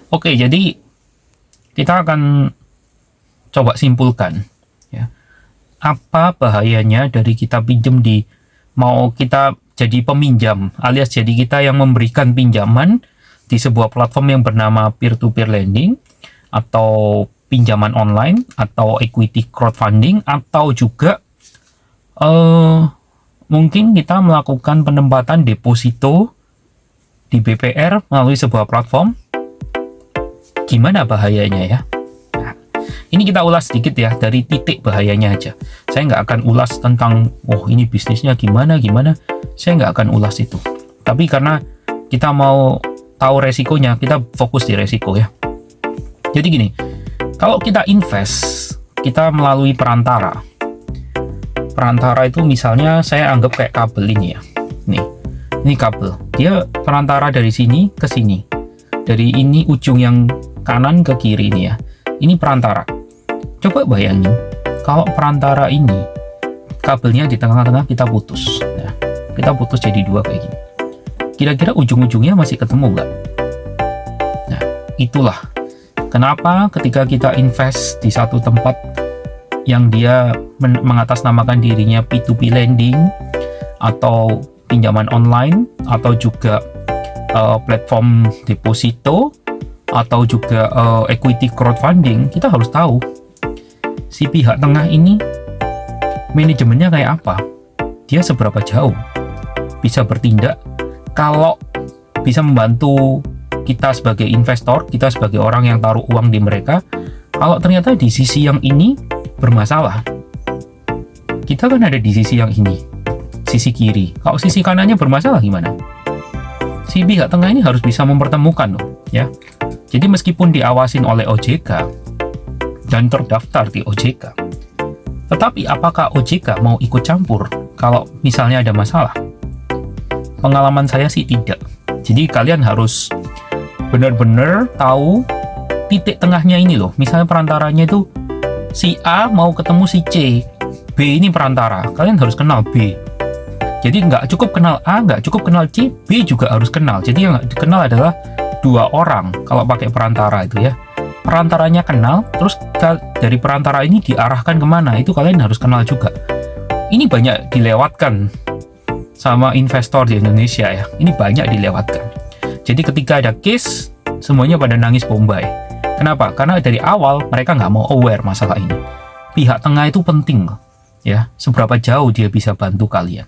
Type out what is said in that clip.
Oke, jadi kita akan coba simpulkan ya. Apa bahayanya dari kita pinjam mau kita jadi peminjam alias jadi kita yang memberikan pinjaman di sebuah platform yang bernama peer-to-peer lending atau pinjaman online atau equity crowdfunding, atau juga mungkin kita melakukan penempatan deposito di BPR melalui sebuah platform. Gimana bahayanya ya? Nah, ini kita ulas sedikit ya, dari titik bahayanya aja. Saya nggak akan ulas tentang, ini bisnisnya gimana. Saya nggak akan ulas itu. Tapi karena kita mau tahu resikonya, kita fokus di resiko ya. Jadi gini, kalau kita invest, kita melalui perantara. Perantara itu misalnya saya anggap kayak kabel ini ya. Ini kabel. Dia perantara dari sini ke sini. Dari ini ujung yang kanan ke kiri ini ya. Ini perantara. Coba bayangin, kalau perantara ini kabelnya di tengah-tengah kita putus. Nah, kita putus jadi dua kayak gini. Kira-kira ujung-ujungnya masih ketemu nggak? Nah, itulah kenapa ketika kita invest di satu tempat yang dia mengatasnamakan dirinya P2P lending atau pinjaman online atau juga platform deposito atau juga equity crowdfunding, kita harus tahu si pihak tengah ini manajemennya kayak apa, dia seberapa jauh bisa bertindak, kalau bisa membantu kita sebagai investor, kita sebagai orang yang taruh uang di mereka. Kalau ternyata di sisi yang ini bermasalah, kita kan ada di sisi yang ini, sisi kiri. Kalau sisi kanannya bermasalah gimana? Si pihak tengah ini harus bisa mempertemukan loh, ya. Jadi meskipun diawasin oleh OJK dan terdaftar di OJK, tetapi apakah OJK mau ikut campur kalau misalnya ada masalah? Pengalaman saya sih tidak. Jadi kalian harus benar-benar tahu titik tengahnya ini loh. Misalnya perantaranya itu si A mau ketemu si C, B ini perantara. Kalian harus kenal B. Jadi nggak cukup kenal A, nggak cukup kenal C, B juga harus kenal. Jadi yang dikenal adalah dua orang kalau pakai perantara itu ya. Perantaranya kenal, terus dari perantara ini diarahkan kemana, itu kalian harus kenal juga. Ini banyak dilewatkan sama investor di Indonesia ya. Ini banyak dilewatkan. Jadi ketika ada case, semuanya pada nangis bombay. Kenapa? Karena dari awal mereka nggak mau aware masalah ini. Pihak tengah itu penting ya. Seberapa jauh dia bisa bantu kalian.